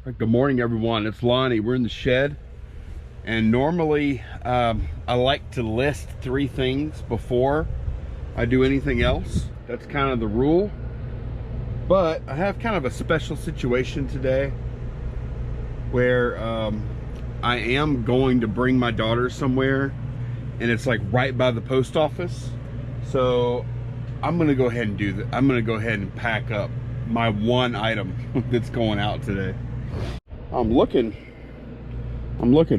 Good morning, everyone. It's Lonnie. We're in the shed, and normally I like to list 3 things before I do anything else. That's kind of the rule. But I have kind of a special situation today where I am going to bring my daughter somewhere, and it's like right by the post office. So I'm gonna go ahead and do that. I'm gonna go ahead and pack up my one item that's going out today. I'm looking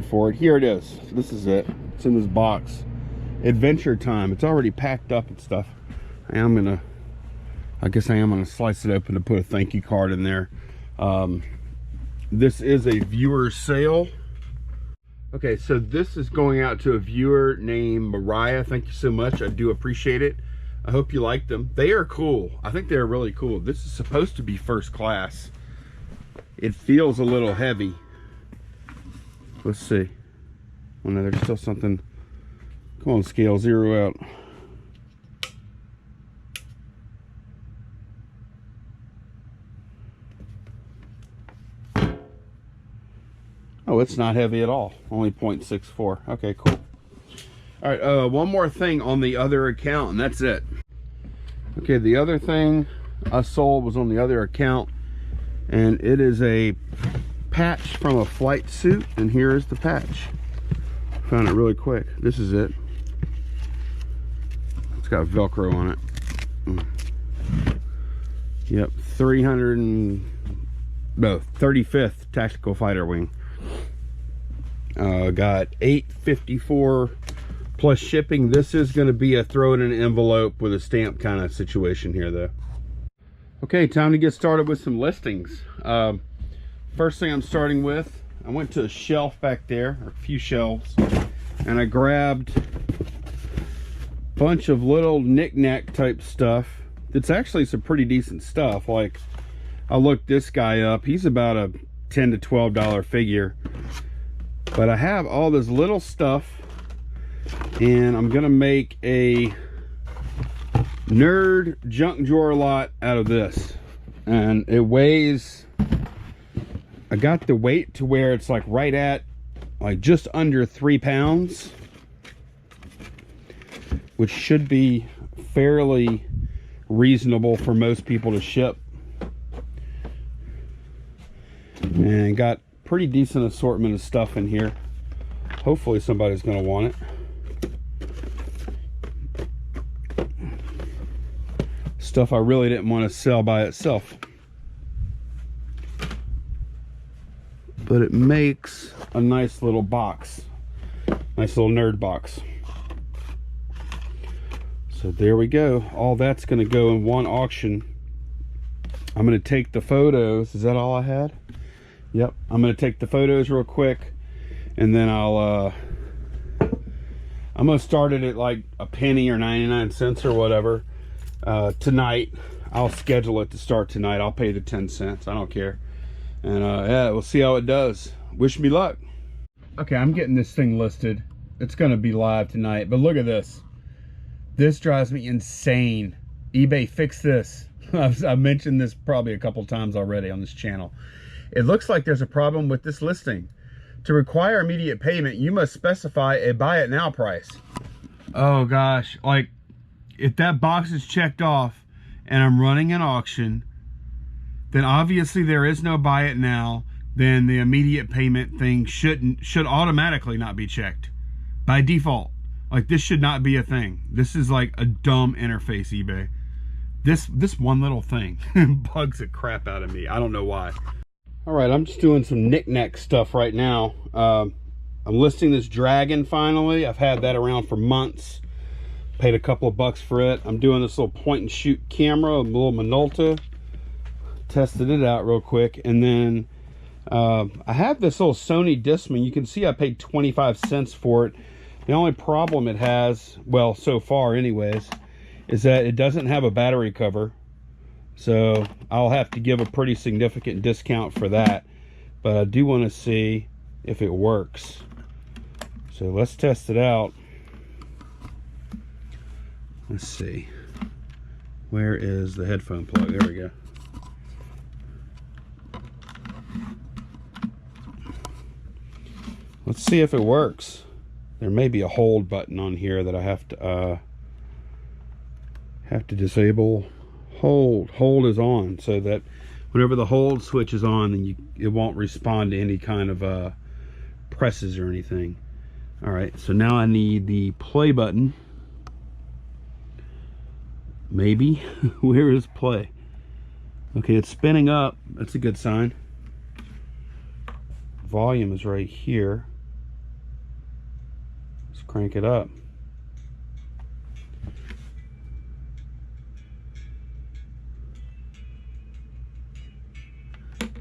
for it. Here it is. This is it. It's in this box. Adventure Time. It's already packed up and stuff. I guess I am gonna slice it open to put a thank you card in there. This is a viewer sale. Okay, so this is going out to a viewer named Mariah. Thank you so much. I do appreciate it. I hope you like them. They are cool. I think they're really cool. This is supposed to be first class. It feels a little heavy. Let's see. Oh no, there's still something. Come on, scale, zero out. Oh, it's not heavy at all. Only 0.64. Okay, cool. All right, one more thing on the other account, and that's it. Okay, the other thing I sold was on the other account, and it is a patch from a flight suit, and here is the patch. Found it really quick. This is it. It's got Velcro on it. Yep, 35th Tactical Fighter Wing. Got $8.54 plus shipping. This is going to be a throw in an envelope with a stamp kind of situation here, though. Okay, time to get started with some listings. First thing I'm starting with, I went to a shelf back there, or a few shelves, and I grabbed a bunch of little knick-knack type stuff. It's actually some pretty decent stuff. Like, I looked this guy up. He's about a $10 to $12 figure. But I have all this little stuff, and I'm gonna make a nerd junk drawer lot out of this. And it weighs, I got the weight to where it's like right at like just under 3 pounds, which should be fairly reasonable for most people to ship. And got pretty decent assortment of stuff in here. Hopefully somebody's gonna want it. Stuff I really didn't want to sell by itself, but it makes a nice little box, nice little nerd box. So there we go. All that's going to go in one auction. I'm going to take the photos. Is that all I had? Yep. I'm going to take the photos real quick, and then I'm going to start it at like a penny or 99 cents or whatever. Tonight I'll schedule it to start tonight. I'll pay the 10 cents. I don't care. And yeah, we'll see how it does. Wish me luck. Okay, I'm getting this thing listed. It's gonna be live tonight, but look at this. This drives me insane. eBay, fix this. I've mentioned this probably a couple times already on this channel. It looks like there's a problem with this listing. To require immediate payment, you must specify a buy it now price. Oh gosh, like, if that box is checked off and I'm running an auction, then obviously there is no buy it now. Then the immediate payment thing should automatically not be checked by default. Like, this should not be a thing. This is like a dumb interface, eBay. This one little thing bugs the crap out of me. I don't know why. All right, I'm just doing some knick-knack stuff right now. I'm listing this dragon finally. I've had that around for months. Paid a couple of bucks for it. I'm doing this little point and shoot camera, a little Minolta. Tested it out real quick. And then I have this little Sony Discman. You can see I paid 25 cents for it. The only problem it has, well, so far anyways, is that it doesn't have a battery cover. So I'll have to give a pretty significant discount for that. But I do want to see if it works. So let's test it out. Let's see. Where is the headphone plug? There we go. Let's see if it works. There may be a hold button on here that I have to disable. Hold is on, so that whenever the hold switch is on, then it won't respond to any kind of presses or anything. All right, so now I need the play button. Maybe. Where is play? Okay, it's spinning up. That's a good sign. Volume is right here. Let's crank it up.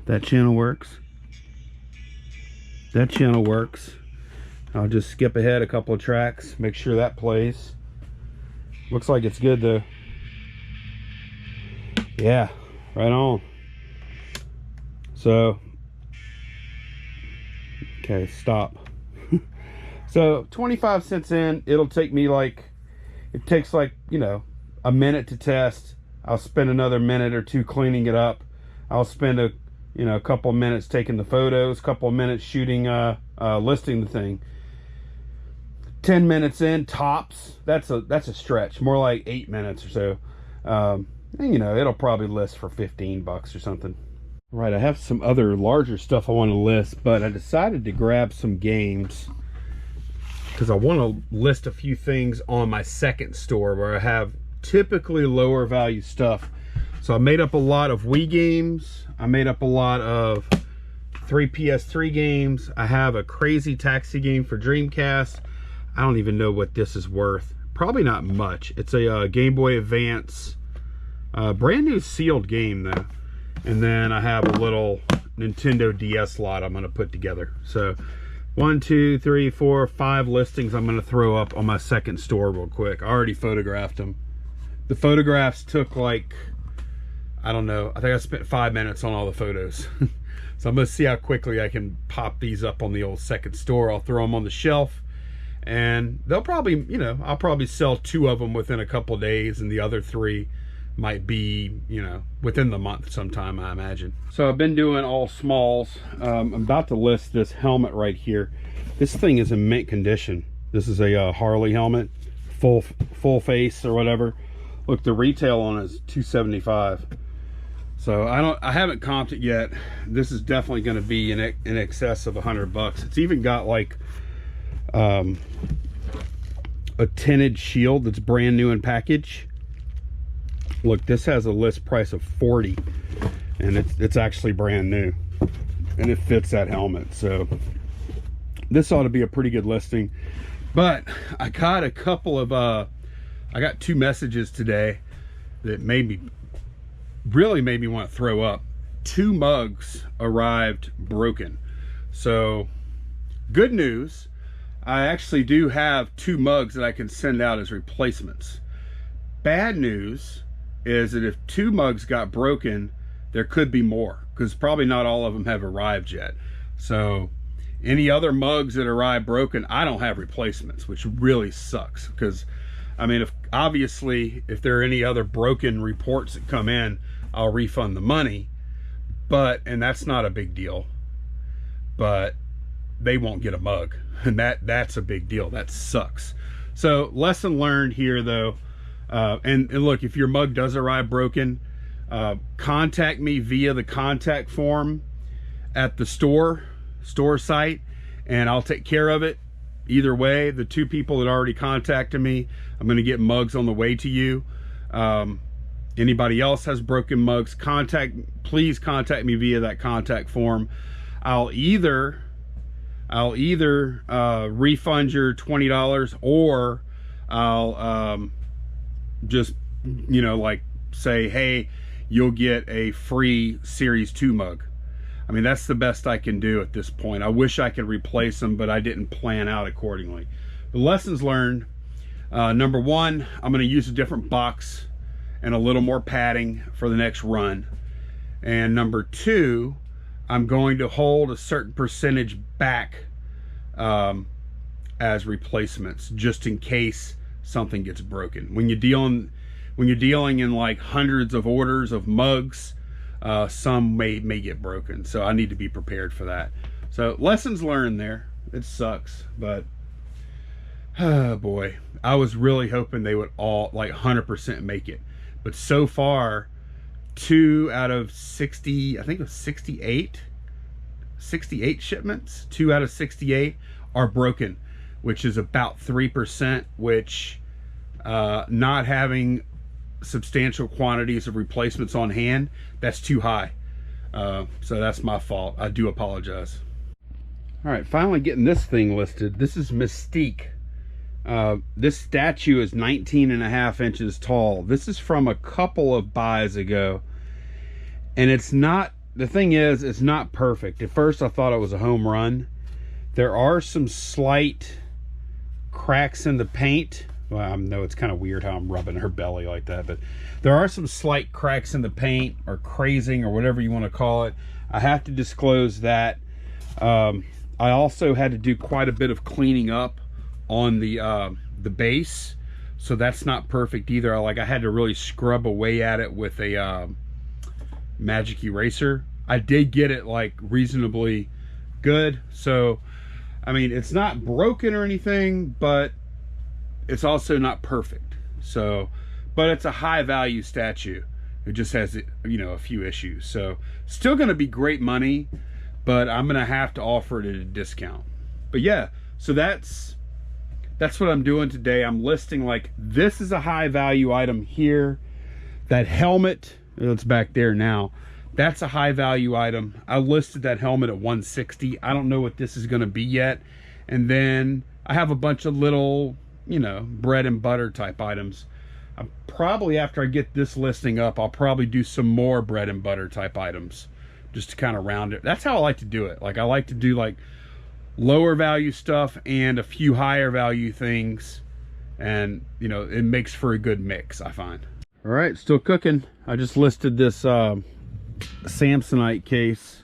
That channel works. That channel works. I'll just skip ahead a couple of tracks, make sure that plays. Looks like it's good though. Yeah, right on. So, okay, stop. So 25 cents in, it'll take me like, it takes like, you know, a minute to test. I'll spend another minute or two cleaning it up. I'll spend a couple of minutes taking the photos, couple of minutes shooting, listing the thing. 10 minutes in tops. That's a stretch. More like 8 minutes or so. And, you know, it'll probably list for 15 bucks or something. Right, I have some other larger stuff I want to list, but I decided to grab some games because I want to list a few things on my second store where I have typically lower value stuff. So I made up a lot of Wii games. I made up a lot of 3 PS3 games. I have a Crazy Taxi game for Dreamcast. I don't even know what this is worth. Probably not much. It's a Game Boy Advance, brand new sealed game though. And then I have a little Nintendo DS lot I'm going to put together. So 1, 2, 3, 4, 5 listings I'm going to throw up on my second store real quick. I already photographed them. The photographs took like, I don't know, I think I spent 5 minutes on all the photos. So I'm going to see how quickly I can pop these up on the old second store. I'll throw them on the shelf and they'll probably, you know, I'll probably sell 2 of them within a couple of days and the other 3 might be, you know, within the month sometime, I imagine. So I've been doing all smalls. I'm about to list this helmet right here. This thing is in mint condition. This is a Harley helmet, full face or whatever. Look, the retail on it is $275. So I haven't comped it yet. This is definitely going to be in excess of $100. It's even got like a tinted shield that's brand new in package. Look, this has a list price of $40 and it's actually brand new and it fits that helmet. So this ought to be a pretty good listing. But I got a couple of I got 2 messages today that really made me want to throw up. 2 mugs arrived broken. So good news, I actually do have 2 mugs that I can send out as replacements. Bad news is that if 2 mugs got broken, there could be more, because probably not all of them have arrived yet. So any other mugs that arrive broken, I don't have replacements, which really sucks. Because I mean, obviously if there are any other broken reports that come in, I'll refund the money, and that's not a big deal, but they won't get a mug, and that's a big deal. That sucks. So lesson learned here though. And look, if your mug does arrive broken, contact me via the contact form at the store site, and I'll take care of it. Either way, the 2 people that already contacted me, I'm going to get mugs on the way to you. Anybody else has broken mugs, please contact me via that contact form. I'll either refund your $20, or I'll just, you know, like say, hey, you'll get a free Series 2 mug. I mean, that's the best I can do at this point. I wish I could replace them, but I didn't plan out accordingly. The lessons learned, number 1, I'm going to use a different box and a little more padding for the next run. And number 2, I'm going to hold a certain percentage back as replacements, just in case something gets broken. When you're dealing in like hundreds of orders of mugs, some may get broken, so I need to be prepared for that. So lessons learned there. It sucks, but oh boy, I was really hoping they would all like 100% make it. But so far, 2 out of 60, I think it was 68 shipments, 2 out of 68 are broken, which is about 3%, which not having substantial quantities of replacements on hand, that's too high. So that's my fault. I do apologize. All right, finally getting this thing listed. This is Mystique. This statue is 19.5 inches tall. This is from a couple of buys ago, and it's not, the thing is, it's not perfect. At first I thought it was a home run. There are some slight cracks in the paint. Well, I know it's kind of weird how I'm rubbing her belly like that, but there are some slight cracks in the paint, or crazing, or whatever you want to call it. I have to disclose that. I also had to do quite a bit of cleaning up on the base, so that's not perfect either. I had to really scrub away at it with a magic eraser. I did get it like reasonably good, so I mean, it's not broken or anything, but it's also not perfect. So, but it's a high value statue. It just has, you know, a few issues. So still going to be great money, but I'm going to have to offer it at a discount. But yeah, so that's what I'm doing today. I'm listing, like, this is a high value item here. That helmet, it's back there now. That's a high value item. I listed that helmet at 160. I don't know what this is going to be yet. And then I have a bunch of little, you know, bread and butter type items. Probably after I get this listing up, I'll probably do some more bread and butter type items just to kind of round it. That's how I like to do it. Like, I like to do like lower value stuff and a few higher value things, and you know, it makes for a good mix, I find. All right, still cooking. I just listed this Samsonite case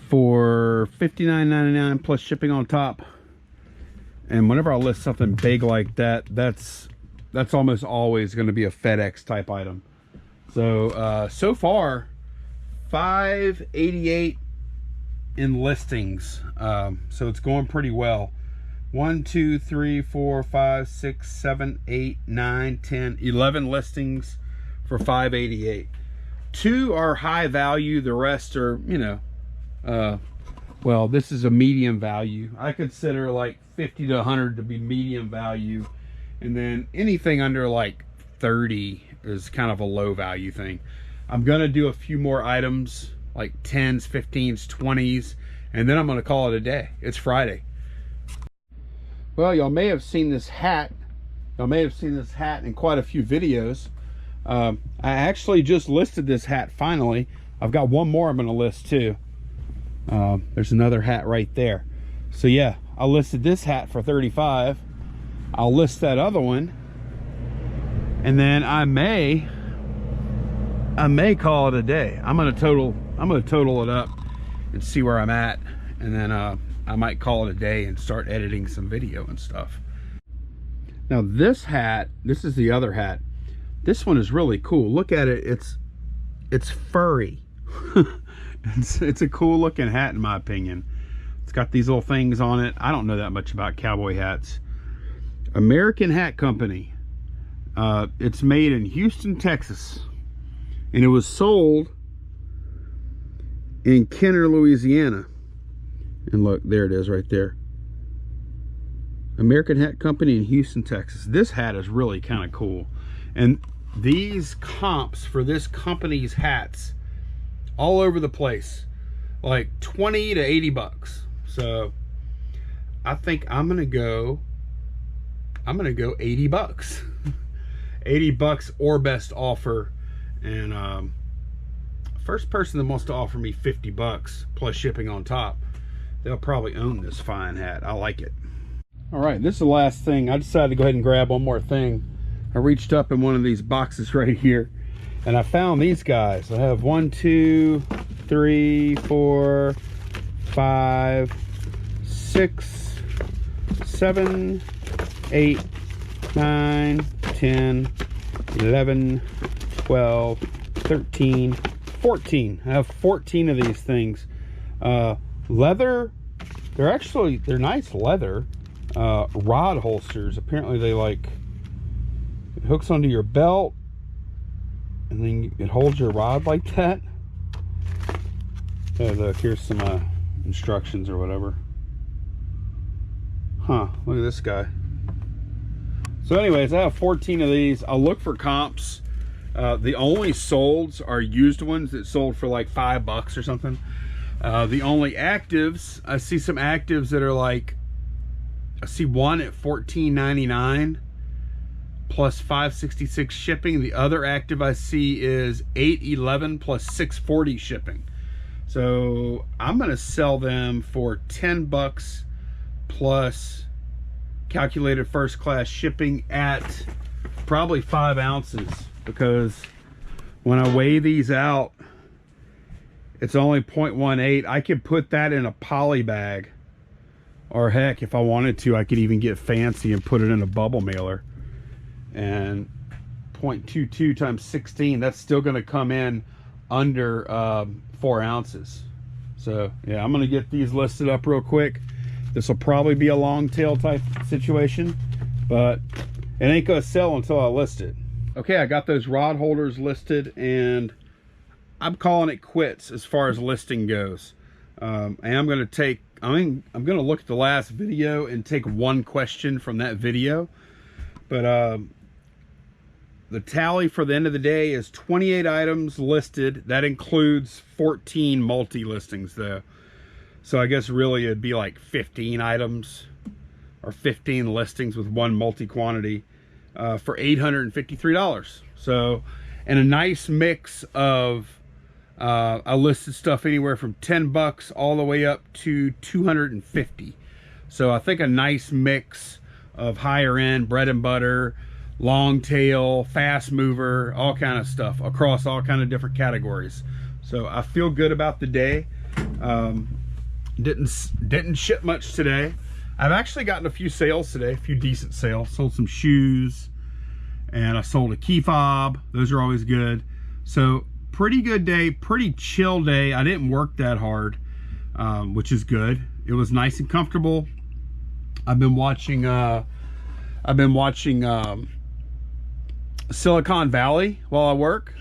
for $59.99 plus shipping on top. And whenever I list something big like that, that's almost always going to be a FedEx type item. So so far, 588 in listings. So it's going pretty well. 1, 2, 3, 4, 5, 6, 7, 8, 9, 10, 11 listings for 588. 2 are high value, the rest are, you know, well, this is a medium value. I consider like 50 to 100 to be medium value, and then anything under like 30 is kind of a low value thing. I'm gonna do a few more items, like 10s, 15s, 20s, and then I'm gonna call it a day. It's Friday. Well, y'all may have seen this hat. Y'all may have seen this hat in quite a few videos. I actually just listed this hat finally. I've got one more I'm gonna list too. There's another hat right there. So yeah, I listed this hat for $35. I'll list that other one, and then I may call it a day. I'm gonna total it up and see where I'm at, and then I might call it a day and start editing some video and stuff. Now this hat, this is the other hat. This one is really cool. Look at it. It's furry. It's a cool looking hat in my opinion. It's got these little things on it. I don't know that much about cowboy hats. American Hat Company. It's made in Houston, Texas, and it was sold in Kenner, Louisiana. And look, there it is right there. American Hat Company in Houston, Texas. This hat is really kind of cool. And these comps for this company's hats all over the place, like 20 to 80 bucks. So I think I'm gonna go 80 bucks. 80 bucks or best offer. And first person that wants to offer me 50 bucks plus shipping on top, they'll probably own this fine hat. I like it. All right, this is the last thing. I decided to go ahead and grab one more thing. I reached up in one of these boxes right here, and I found these guys. I have 1, 2, 3, 4, 5, 6, 7, 8, 9, 10, 11, 12, 13, 14. I have 14 of these things. Leather They're nice leather rod holsters. Apparently they like, it hooks onto your belt and then it holds your rod like that. Look, here's some instructions or whatever. Huh, look at this guy. So anyways, I have 14 of these. I'll look for comps. The only solds are used ones that sold for like $5 or something. The only actives, I see some actives that are like, I see one at $14.99 plus $5.66 shipping. The other active I see is $8.11 plus $6.40 shipping. So I'm gonna sell them for $10 plus calculated first class shipping at probably 5 ounces, because when I weigh these out, it's only 0.18. I could put that in a poly bag, or heck, if I wanted to, I could even get fancy and put it in a bubble mailer. And 0.22 times 16, that's still going to come in under 4 ounces. So yeah, I'm going to get these listed up real quick. This will probably be a long tail type situation, but it ain't going to sell until I list it. Okay, I got those rod holders listed, and I'm calling it quits as far as listing goes. And I'm going to look at the last video and take one question from that video. But the tally for the end of the day is 28 items listed. That includes 14 multi-listings though. So I guess really it'd be like 15 items or 15 listings with one multi-quantity for $853. So, and a nice mix of I listed stuff anywhere from $10 all the way up to $250. So I think a nice mix of higher end, bread and butter, long tail, fast mover, all kind of stuff across all kind of different categories. So I feel good about the day. Didn't ship much today. I've actually gotten a few sales today, a few decent sales. Sold some shoes, and I sold a key fob. Those are always good. So pretty good day, pretty chill day. I didn't work that hard, which is good. It was nice and comfortable. I've been watching Silicon Valley while I work.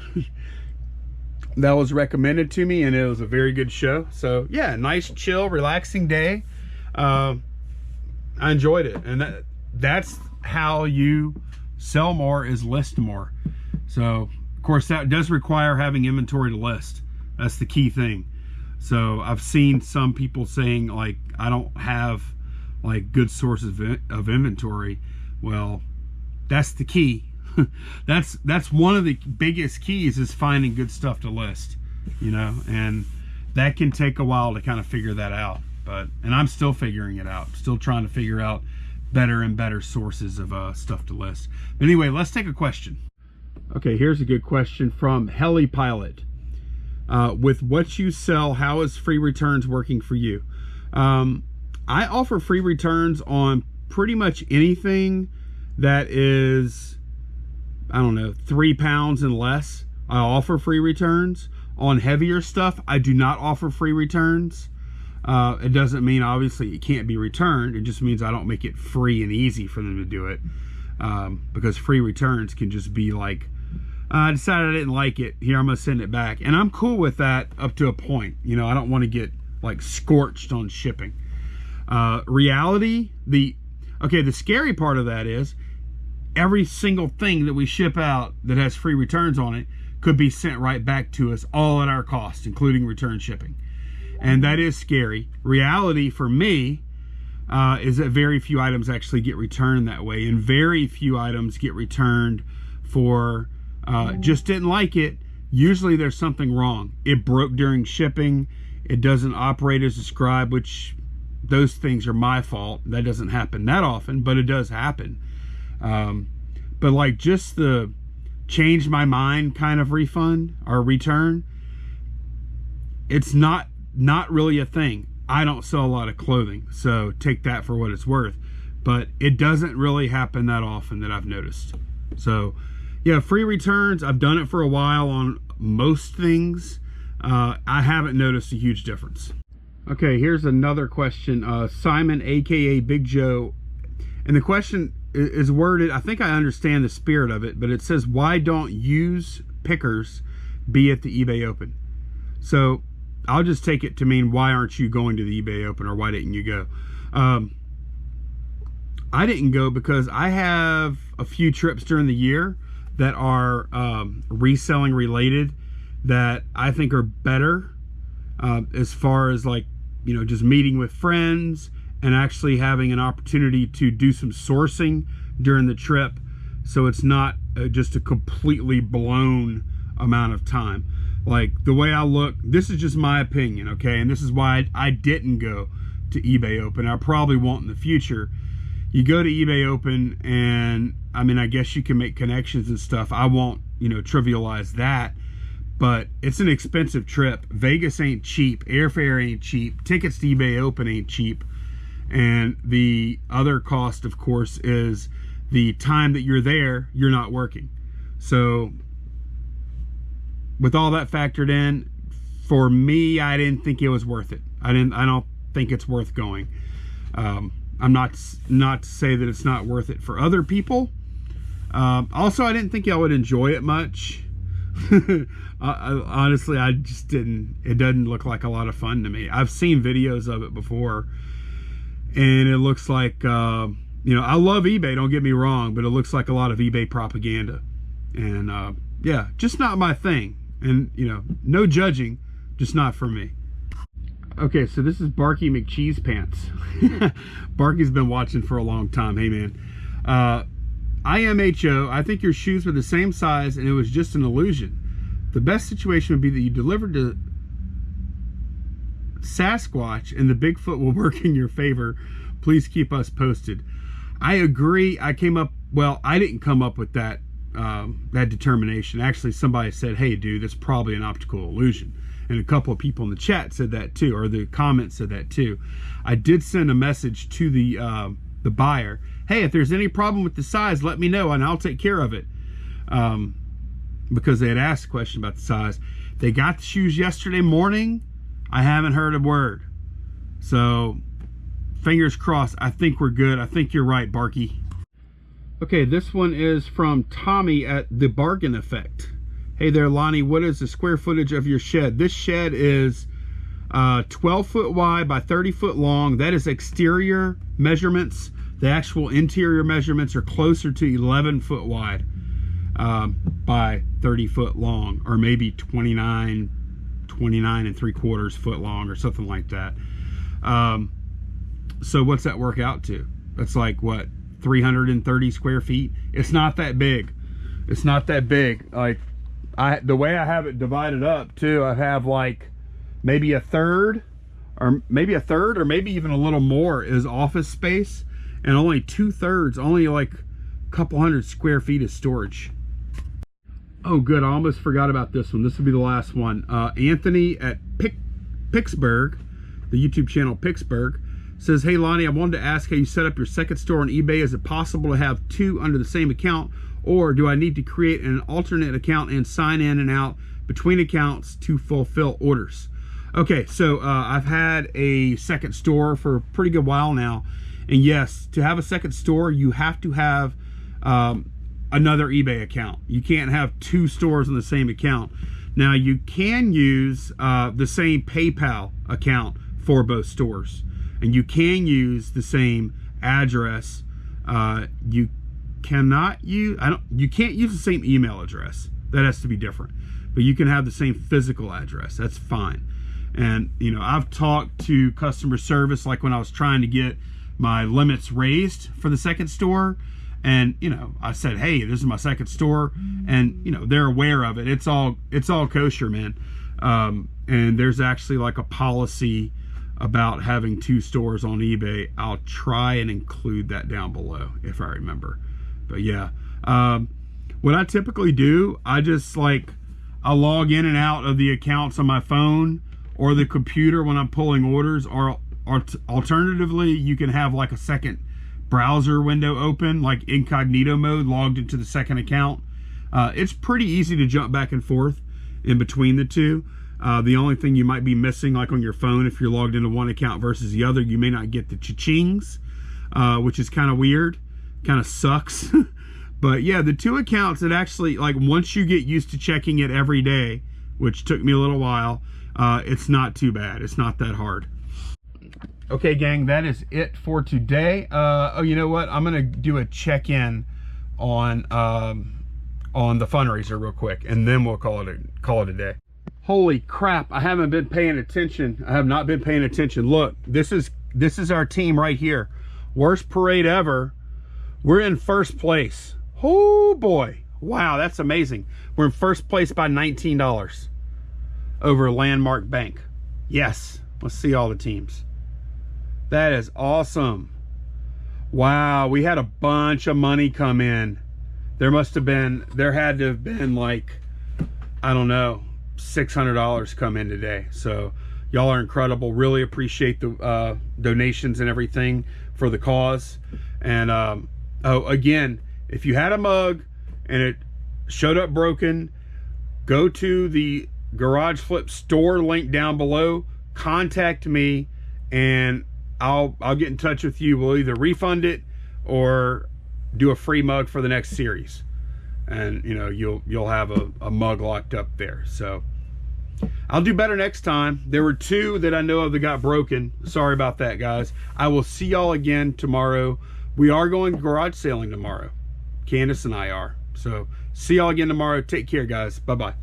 That was recommended to me, and it was a very good show. So yeah, nice, chill, relaxing day. I enjoyed it, and that's how you sell more, is list more. So of course that does require having inventory to list. That's the key thing. So I've seen some people saying like, I don't have like good sources of inventory. Well, that's the key. that's one of the biggest keys, is finding good stuff to list, you know, and that can take a while to kind of figure that out. And I'm still figuring it out, still trying to figure out better and better sources of stuff to list. But anyway, let's take a question. Okay, here's a good question from Heli Pilot. With what you sell, how is free returns working for you? I offer free returns on pretty much anything that is, I don't know, 3 pounds and less. I offer free returns. On heavier stuff, I do not offer free returns. It doesn't mean obviously it can't be returned. It just means I don't make it free and easy for them to do it. Because free returns can just be like, I decided I didn't like it, here, I'm gonna send it back. And I'm cool with that up to a point. You know, I don't want to get like scorched on shipping. Reality, the scary part of that is every single thing that we ship out that has free returns on it could be sent right back to us, all at our cost, including return shipping. And that is scary. Reality for me is that very few items actually get returned that way, and very few items get returned for just didn't like it. Usually there's something wrong. It broke during shipping. It doesn't operate as described, which those things are my fault. That doesn't happen that often, but it does happen. But like just the change my mind kind of refund or return, it's not really a thing. I don't sell a lot of clothing, so take that for what it's worth, but it doesn't really happen that often that I've noticed. So yeah, free returns, I've done it for a while on most things. I haven't noticed a huge difference. Okay, here's another question. Simon, aka Big Joe, and the question is worded, I think I understand the spirit of it, but it says, why don't used pickers be at the eBay Open? So I'll just take it to mean, why aren't you going to the eBay Open, or why didn't you go? I didn't go because I have a few trips during the year that are reselling related that I think are better, as far as, like, you know, just meeting with friends and actually having an opportunity to do some sourcing during the trip, so it's not just a completely blown amount of time. Like, the way I look, this is just my opinion, okay, and this is why I didn't go to eBay Open. I probably won't in the future. You go to eBay Open, and I mean, I guess you can make connections and stuff. I won't, you know, trivialize that, but it's an expensive trip. Vegas ain't cheap. Airfare ain't cheap. Tickets to eBay Open ain't cheap. And the other cost, of course, is the time that you're there, you're not working. So with all that factored in, for me, I didn't think it was worth it. I don't think it's worth going. I'm not to say that it's not worth it for other people. Also, I didn't think y'all would enjoy it much. Honestly, I just didn't. It doesn't look like a lot of fun to me. I've seen videos of it before, and it looks like, you know, I love eBay, don't get me wrong, but it looks like a lot of eBay propaganda. And yeah, just not my thing. And, you know, no judging, just not for me. Okay, so this is Barky McCheese Pants. Barky's been watching for a long time. Hey, man. IMHO, I think your shoes were the same size and it was just an illusion. The best situation would be that you delivered to Sasquatch and the Bigfoot will work in your favor. Please keep us posted. I agree. I didn't come up with that that determination. Actually, somebody said, hey, dude, that's probably an optical illusion. And a couple of people in the chat said that too, or the comments said that too. I did send a message to the buyer. Hey, if there's any problem with the size, let me know and I'll take care of it. Because they had asked a question about the size. They got the shoes yesterday morning. I haven't heard a word. So fingers crossed. I think we're good. I think you're right, Barky. Okay, this one is from Tommy at The Bargain Effect. Hey there, Lonnie, what is the square footage of your shed? This shed is 12 foot wide by 30 foot long. That is exterior measurements. The actual interior measurements are closer to 11 foot wide by 30 foot long, or maybe 29 and 3/4 foot long, or something like that. So what's that work out to? That's like, what, 330 square feet? It's not that big. It's not that big. Like, the way I have it divided up too, I have like maybe a third, or maybe even a little more is office space, and only 2/3, only like a couple hundred square feet of storage. Oh good, I almost forgot about this one. This will be the last one. Anthony at Pittsburgh, the YouTube channel Pittsburgh, says, hey Lonnie, I wanted to ask how you set up your second store on eBay. Is it possible to have two under the same account, or do I need to create an alternate account and sign in and out between accounts to fulfill orders? Okay, so I've had a second store for a pretty good while now, and yes, to have a second store, you have to have another eBay account. You can't have two stores on the same account. Now, you can use the same PayPal account for both stores, and you can use the same address. You can't use the same email address. That has to be different. But you can have the same physical address. That's fine. And, you know, I've talked to customer service, like when I was trying to get my limits raised for the second store, and, you know, I said, hey, this is my second store, and, you know, they're aware of it. It's all kosher, man. And there's actually like a policy about having two stores on eBay. I'll try and include that down below if I remember. But yeah, what I typically do, I log in and out of the accounts on my phone or the computer when I'm pulling orders, or alternatively, you can have like a second browser window open, like incognito mode, logged into the second account. It's pretty easy to jump back and forth in between the two. The only thing you might be missing, like on your phone, if you're logged into one account versus the other, you may not get the cha-chings, which is kind of weird, kind of sucks. But yeah, the 2 accounts, it actually, like, once you get used to checking it every day, which took me a little while, it's not too bad. It's not that hard. Okay, gang, that is it for today. Oh, you know what? I'm gonna do a check-in on the fundraiser real quick, and then we'll call it a day. Holy crap! I haven't been paying attention. I have not been paying attention. Look, this is our team right here. Worst parade ever. We're in first place. Oh boy! Wow, that's amazing. We're in first place by $19 over Landmark Bank. Yes. Let's see all the teams. That is awesome. Wow, we had a bunch of money come in. There had to have been like, I don't know, $600 come in today. So y'all are incredible. Really appreciate the donations and everything for the cause. And oh, again, if you had a mug and it showed up broken, go to the Garage Flip store link down below, contact me, and I'll get in touch with you. We'll either refund it or do a free mug for the next series, and you know, you'll have a mug locked up there. So I'll do better next time. There were 2 that I know of that got broken. Sorry about that, guys. I will see y'all again tomorrow. We are going garage sailing tomorrow. Candace and I are. So see y'all again tomorrow. Take care, guys. Bye-bye.